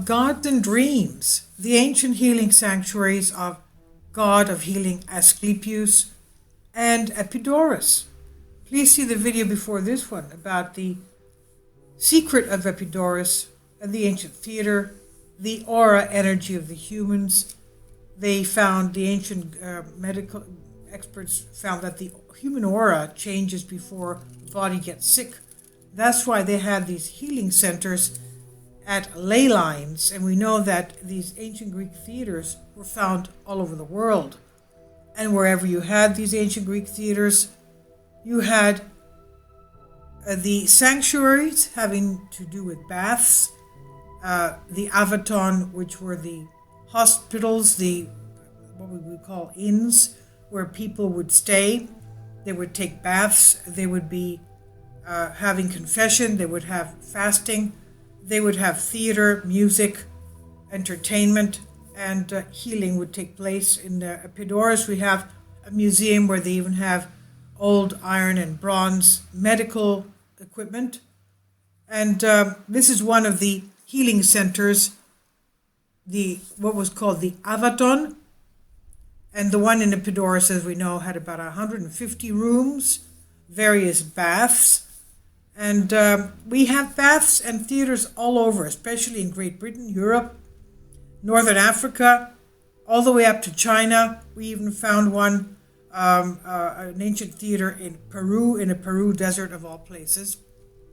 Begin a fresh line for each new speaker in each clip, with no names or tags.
Gods and Dreams, the ancient healing sanctuaries of God of Healing Asclepius and Epidaurus. Please see the video before this one about the secret of Epidaurus and the ancient theater, the aura energy of the humans. They found, the ancient medical experts found that the human aura changes before the body gets sick. That's why they had these healing centers at ley lines, and we know that these ancient Greek theaters were found all over the world. And wherever you had these ancient Greek theaters, you had the sanctuaries having to do with baths, the avaton, which were the hospitals, the what we would call inns, where people would stay. They would take baths. They would be having confession. They would have fasting. They would have theater, music, entertainment, and healing would take place. In Epidaurus, we have a museum where they even have old iron and bronze medical equipment. And this is one of the healing centers, what was called the Avaton. And the one in Epidaurus, as we know, had about 150 rooms, various baths. And we have baths and theaters all over, especially in Great Britain, Europe, Northern Africa, all the way up to China. We even found one, an ancient theater in Peru, in a Peru desert of all places.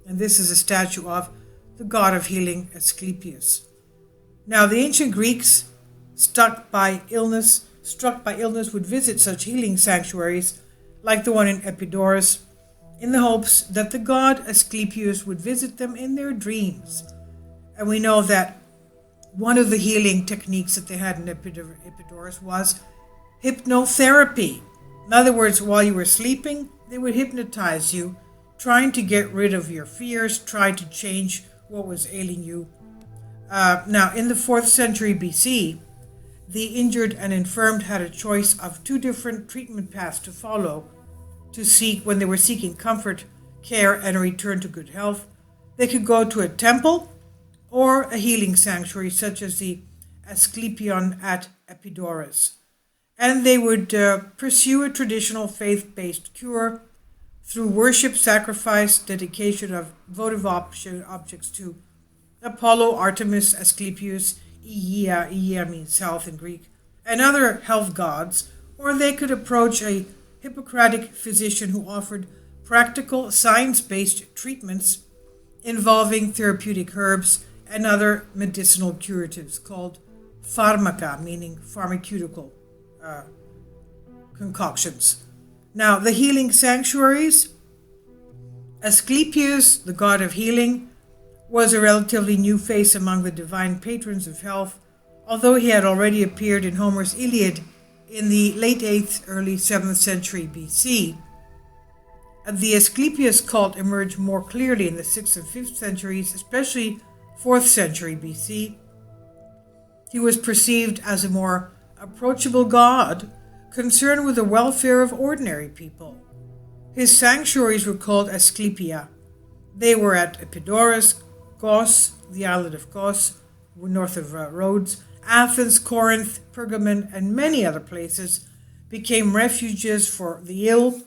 And this is a statue of the god of healing, Asclepius. Now, the ancient Greeks, struck by illness, would visit such healing sanctuaries like the one in Epidaurus, in the hopes that the god Asclepius would visit them in their dreams. And we know that one of the healing techniques that they had in Epidaurus was hypnotherapy. In other words, while you were sleeping, they would hypnotize you, trying to get rid of your fears, trying to change what was ailing you. Now, in the 4th century BC, the injured and infirmed had a choice of 2 different treatment paths to follow to seek when they were seeking comfort, care, and a return to good health. They could go to a temple or a healing sanctuary such as the Asclepion at Epidaurus. And they would pursue a traditional faith-based cure through worship, sacrifice, dedication of votive objects to Apollo, Artemis, Asclepius, Ea means health in Greek, and other health gods, or they could approach a Hippocratic physician who offered practical, science-based treatments involving therapeutic herbs and other medicinal curatives called pharmaca, meaning pharmaceutical concoctions. Now, the healing sanctuaries, Asclepius, the god of healing, was a relatively new face among the divine patrons of health, although he had already appeared in Homer's Iliad in the late 8th, early 7th century BC. The Asclepius cult emerged more clearly in the 6th and 5th centuries, especially 4th century BC. He was perceived as a more approachable god, concerned with the welfare of ordinary people. His sanctuaries were called Asclepia. They were at Epidaurus, Kos, the island of Kos, north of Rhodes, Athens, Corinth, Pergamon, and many other places became refuges for the ill,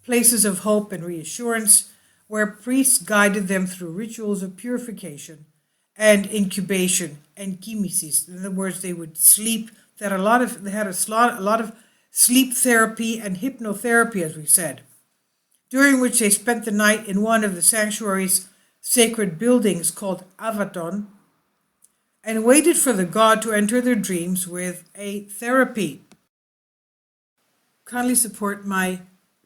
places of hope and reassurance, where priests guided them through rituals of purification and incubation and chemesis. In other words, they would sleep. They had a lot of sleep therapy and hypnotherapy, as we said, during which they spent the night in one of the sanctuary's sacred buildings called Avaton, and waited for the god to enter their dreams with a therapy. Kindly support my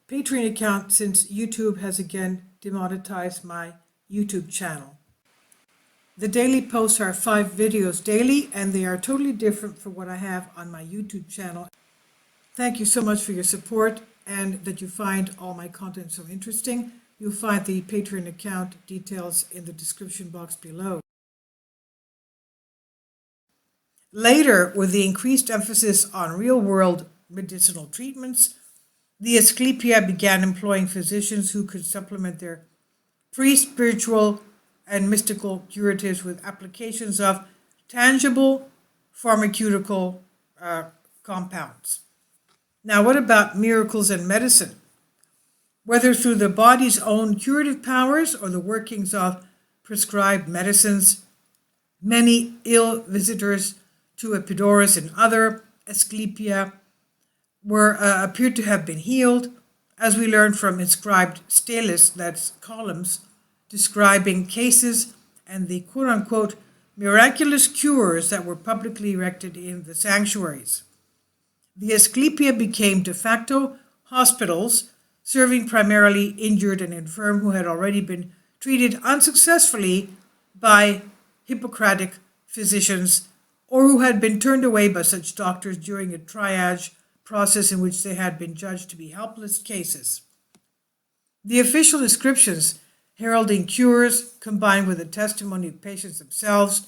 Patreon account since YouTube has again demonetized my YouTube channel. The daily posts are 5 videos daily, and they are totally different from what I have on my YouTube channel. Thank you so much for your support and that you find all my content so interesting. You'll find the Patreon account details in the description box below. Later, with the increased emphasis on real-world medicinal treatments, the Asclepia began employing physicians who could supplement their pre-spiritual and mystical curatives with applications of tangible pharmaceutical compounds. Now, what about miracles in medicine? Whether through the body's own curative powers or the workings of prescribed medicines, many ill visitors to Epidaurus and other Asclepia appeared to have been healed, as we learned from inscribed steles, that's columns, describing cases and the quote-unquote miraculous cures that were publicly erected in the sanctuaries. The Asclepia became de facto hospitals, serving primarily injured and infirm who had already been treated unsuccessfully by Hippocratic physicians or who had been turned away by such doctors during a triage process in which they had been judged to be helpless cases. The official inscriptions heralding cures combined with the testimony of patients themselves,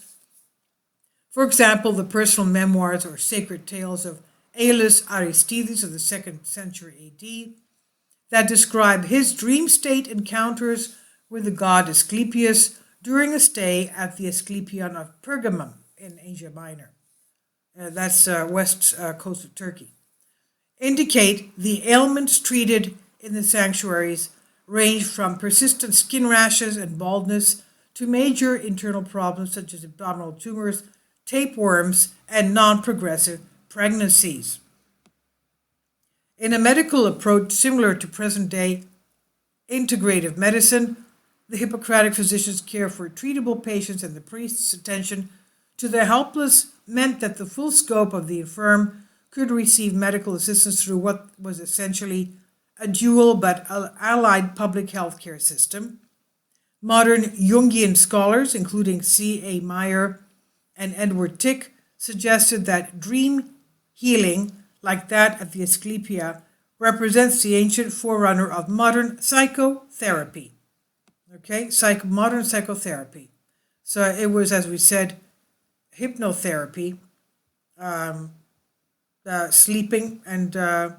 for example, the personal memoirs or sacred tales of Aulus Aristides of the 2nd century AD, that describe his dream state encounters with the god Asclepius during a stay at the Asclepion of Pergamum in Asia Minor. That's west coast of Turkey. Indicate the ailments treated in the sanctuaries range from persistent skin rashes and baldness to major internal problems such as abdominal tumors, tapeworms, and non-progressive pregnancies. In a medical approach similar to present-day integrative medicine, the Hippocratic physicians' care for treatable patients and the priest's attention to the helpless meant that the full scope of the infirm could receive medical assistance through what was essentially a dual but allied public health care system. Modern Jungian scholars, including C.A. Meyer and Edward Tick, suggested that dream healing, like that at the Asclepia, represents the ancient forerunner of modern psychotherapy. Okay, modern psychotherapy. So it was, as we said, hypnotherapy, sleeping and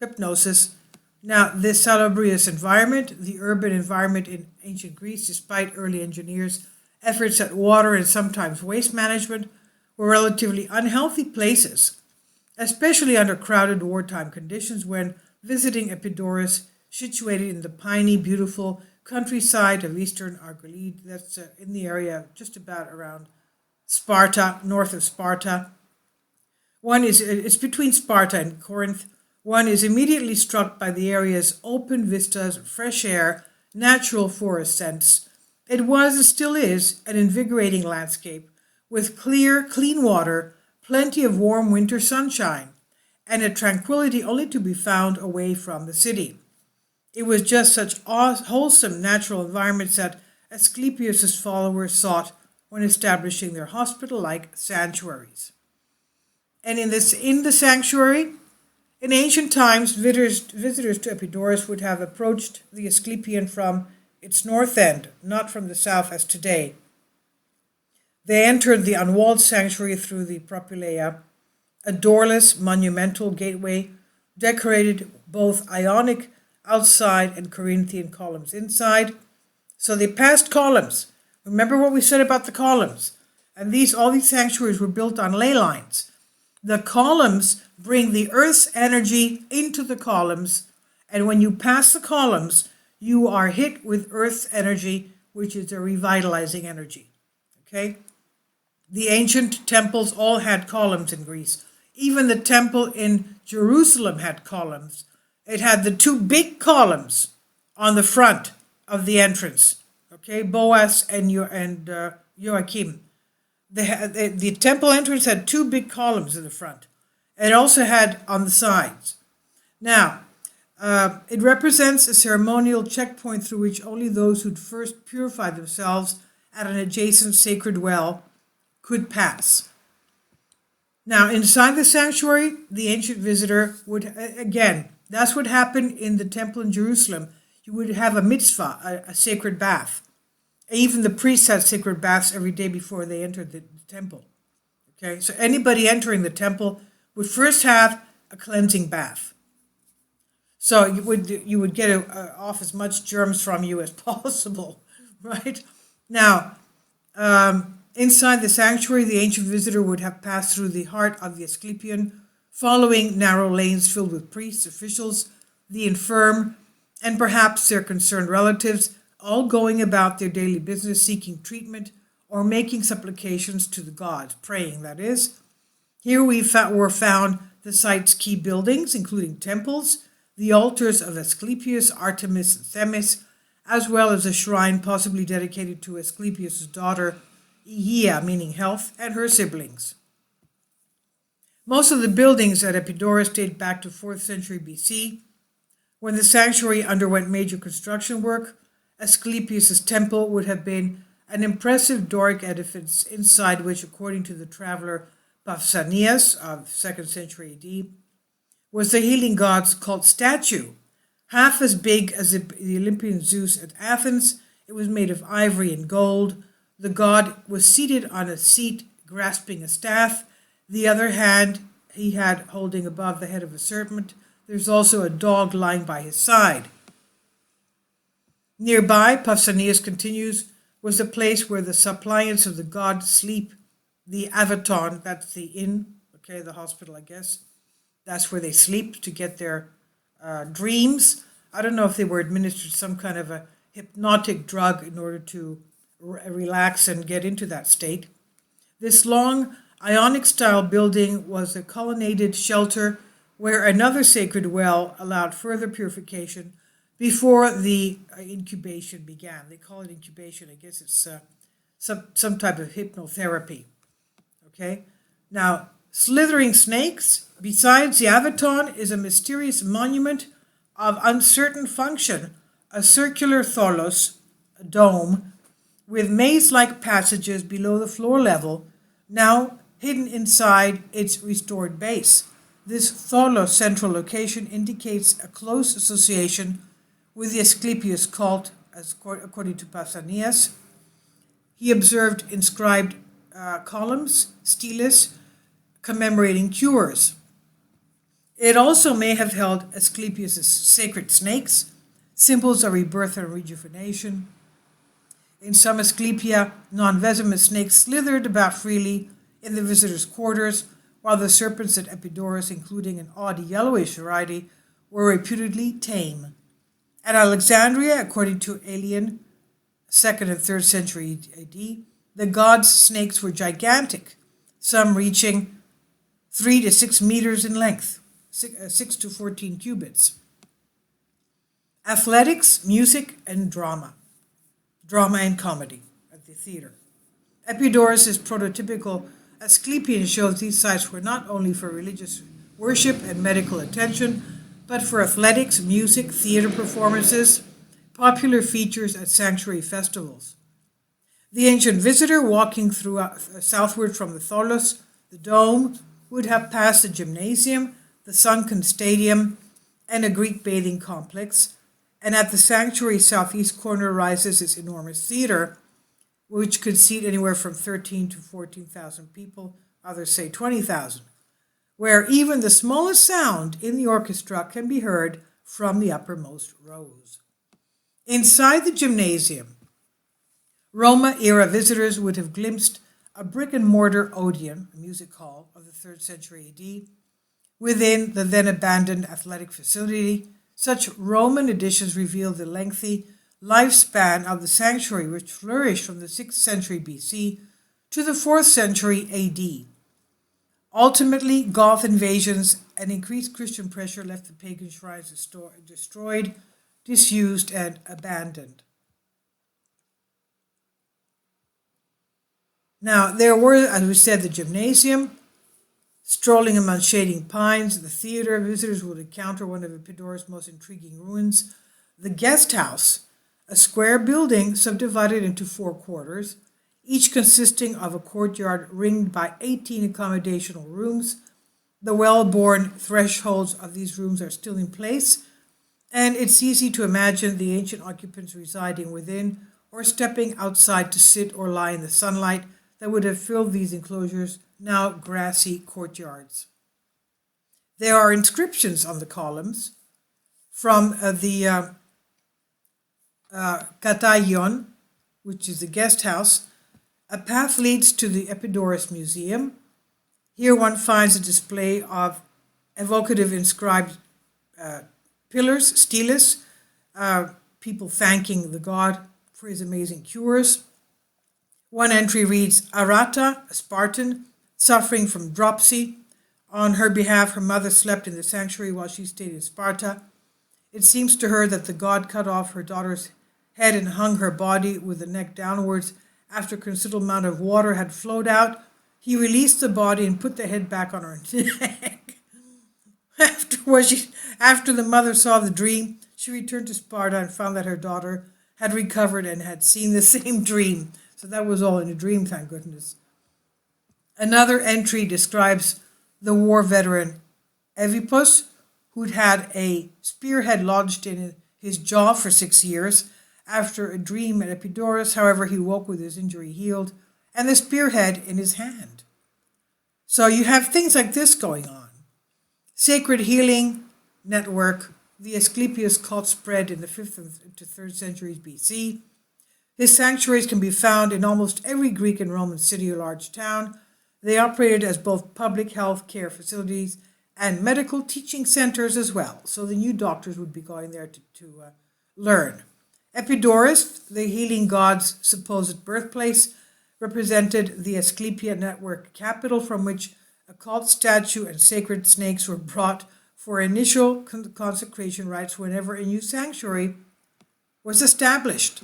hypnosis. Now, this salubrious environment, the urban environment in ancient Greece, despite early engineers' efforts at water and sometimes waste management, were relatively unhealthy places, especially under crowded wartime conditions when visiting Epidaurus, situated in the piney, beautiful countryside of eastern Argolide, that's in the area just about around Sparta, north of Sparta. It's between Sparta and Corinth. One is immediately struck by the area's open vistas, fresh air, natural forest scents. It was and still is an invigorating landscape with clear, clean water, plenty of warm winter sunshine, and a tranquility only to be found away from the city. It was just such wholesome natural environments that Asclepius' followers sought when establishing their hospital-like sanctuaries. And in the sanctuary, in ancient times, visitors to Epidaurus would have approached the Asclepion from its north end, not from the south as today. They entered the unwalled sanctuary through the propylaea, a doorless, monumental gateway decorated both Ionic outside and Corinthian columns inside. So they passed columns. Remember what we said about the columns. And all these sanctuaries were built on ley lines. The columns bring the earth's energy into the columns, and when you pass the columns, you are hit with earth's energy, which is a revitalizing energy. Okay? The ancient temples all had columns in Greece. Even the temple in Jerusalem had columns. It had the two big columns on the front of the entrance. Okay, Boaz and Joachim. The temple entrance had two big columns in the front. It also had on the sides. Now, it represents a ceremonial checkpoint through which only those who'd first purified themselves at an adjacent sacred well could pass. Now, inside the sanctuary, the ancient visitor would, again, that's what happened in the temple in Jerusalem. You would have a mitzvah, a sacred bath. Even the priests had sacred baths every day before they entered the temple. Okay, so anybody entering the temple would first have a cleansing bath. So you would get off as much germs from you as possible, right? Now, Inside the sanctuary, the ancient visitor would have passed through the heart of the Asclepian, following narrow lanes filled with priests, officials, the infirm, and perhaps their concerned relatives, all going about their daily business seeking treatment or making supplications to the gods, praying, that is. Here were found the site's key buildings, including temples, the altars of Asclepius, Artemis, and Themis, as well as a shrine possibly dedicated to Asclepius' daughter, Ea, meaning health, and her siblings. Most of the buildings at Epidaurus date back to 4th century BC, when the sanctuary underwent major construction work. Asclepius' temple would have been an impressive Doric edifice inside which, according to the traveler Pausanias of 2nd century AD, was the healing god's cult statue. Half as big as the Olympian Zeus at Athens, it was made of ivory and gold. The god was seated on a seat, grasping a staff. The other hand he had holding above the head of a serpent. There's also a dog lying by his side. Nearby, Pausanias continues, was the place where the suppliants of the god sleep, the avaton, that's the inn, the hospital, I guess. That's where they sleep to get their dreams. I don't know if they were administered some kind of a hypnotic drug in order to relax and get into that state. This long Ionic-style building was a colonnaded shelter where another sacred well allowed further purification before the incubation began. They call it incubation. I guess it's some type of hypnotherapy. Okay? Now, slithering snakes, besides the Avaton, is a mysterious monument of uncertain function, a circular tholos, a dome, with maze-like passages below the floor level, now hidden inside its restored base. This tholos central location indicates a close association with the Asclepius cult, according to Pausanias. He observed inscribed columns, steles, commemorating cures. It also may have held Asclepius' sacred snakes, symbols of rebirth and rejuvenation. In some Asclepia, non-venomous snakes slithered about freely in the visitors' quarters, while the serpents at Epidaurus, including an odd yellowish variety, were reputedly tame. At Alexandria, according to Aelian, 2nd and 3rd century AD, the gods' snakes were gigantic, some reaching 3 to 6 meters in length, 6 to 14 cubits. Athletics, music, and drama and comedy at the theater. Epidaurus' prototypical Asclepian shows these sites were not only for religious worship and medical attention, but for athletics, music, theater performances, popular features at sanctuary festivals. The ancient visitor walking southward from the tholos, the dome, would have passed the gymnasium, the sunken stadium, and a Greek bathing complex, and at the sanctuary's southeast corner rises its enormous theater, which could seat anywhere from 13 to 14,000 people, others say 20,000, where even the smallest sound in the orchestra can be heard from the uppermost rows. Inside the gymnasium, Roma-era visitors would have glimpsed a brick-and-mortar Odeon, a music hall of the 3rd century AD, within the then-abandoned athletic facility. Such Roman additions reveal the lengthy lifespan of the sanctuary, which flourished from the 6th century BC to the 4th century AD. Ultimately, Goth invasions and increased Christian pressure left the pagan shrines destroyed, disused, and abandoned. Now, there were, as we said, the gymnasium, strolling among shading pines, the theater. Visitors would encounter one of Epidaurus' most intriguing ruins, the guest house, a square building subdivided into 4 quarters, each consisting of a courtyard ringed by 18 accommodational rooms. The well-born thresholds of these rooms are still in place, and it's easy to imagine the ancient occupants residing within or stepping outside to sit or lie in the sunlight that would have filled these enclosures, now grassy courtyards. There are inscriptions on the columns from the Kataion, which is the guest house, A path leads to the Epidaurus Museum. Here one finds a display of evocative inscribed pillars, steles, people thanking the god for his amazing cures. One entry reads, Arata, a Spartan, suffering from dropsy. On her behalf, her mother slept in the sanctuary while she stayed in Sparta. It seems to her that the god cut off her daughter's head and hung her body with the neck downwards. After a considerable amount of water had flowed out, he released the body and put the head back on her neck. After the mother saw the dream, she returned to Sparta and found that her daughter had recovered and had seen the same dream. So that was all in a dream, thank goodness. Another entry describes the war veteran Evipus, who'd had a spearhead lodged in his jaw for 6 years. After a dream at Epidaurus, however, he woke with his injury healed and the spearhead in his hand. So you have things like this going on. Sacred healing network. The Asclepius cult spread in the 5th to 3rd centuries BC. His sanctuaries can be found in almost every Greek and Roman city or large town. They operated as both public health care facilities and medical teaching centers as well. So the new doctors would be going there to learn. Epidaurus, the healing god's supposed birthplace, represented the Asclepian network capital from which a cult statue and sacred snakes were brought for initial consecration rites whenever a new sanctuary was established.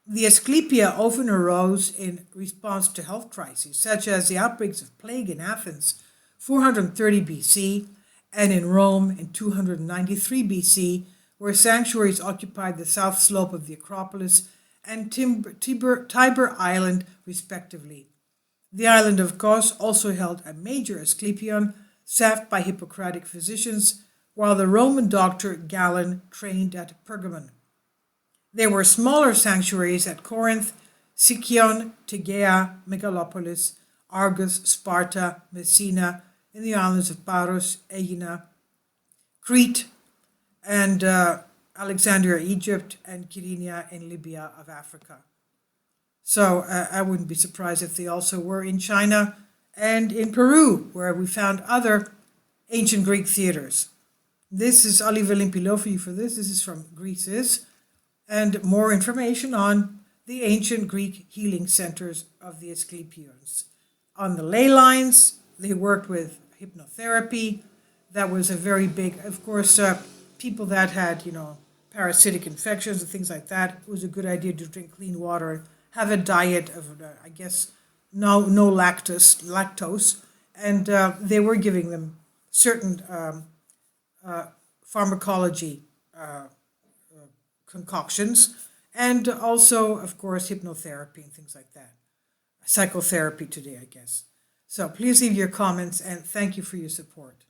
The Asclepia often arose in response to health crises, such as the outbreaks of plague in Athens, 430 BC, and in Rome in 293 BC, where sanctuaries occupied the south slope of the Acropolis and Tiber Island, respectively. The island of Kos also held a major Asclepion, staffed by Hippocratic physicians, while the Roman doctor Galen trained at Pergamon. There were smaller sanctuaries at Corinth, Sicyon, Tegea, Megalopolis, Argos, Sparta, Messina, in the islands of Paros, Aegina, Crete, and Alexandria, Egypt, and Kyrenia in Libya of Africa. So I wouldn't be surprised if they also were in China and in Peru, where we found other ancient Greek theaters. This is Oliver Limpilofi for this. This is from Greece's. And more information on the ancient Greek healing centers of the Asclepians. On the ley lines, they worked with hypnotherapy. That was a very big, of course, people that had, parasitic infections and things like that. It was a good idea to drink clean water, have a diet of, no lactose, and they were giving them certain pharmacology concoctions, and also, of course, hypnotherapy and things like that. Psychotherapy today, I guess. So please leave your comments, and thank you for your support.